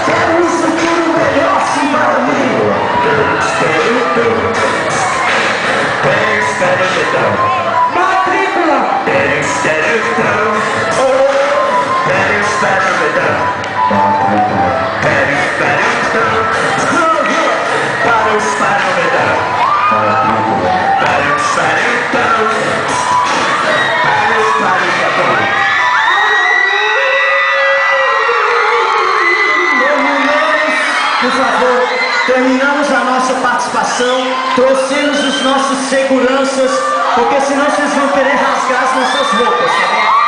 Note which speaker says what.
Speaker 1: quero um futuro melhor sim para mim. Matrícula! Por favor, terminamos a nossa participação, trouxemos os nossos seguranças, porque senão vocês vão querer rasgar as nossas roupas, tá bom?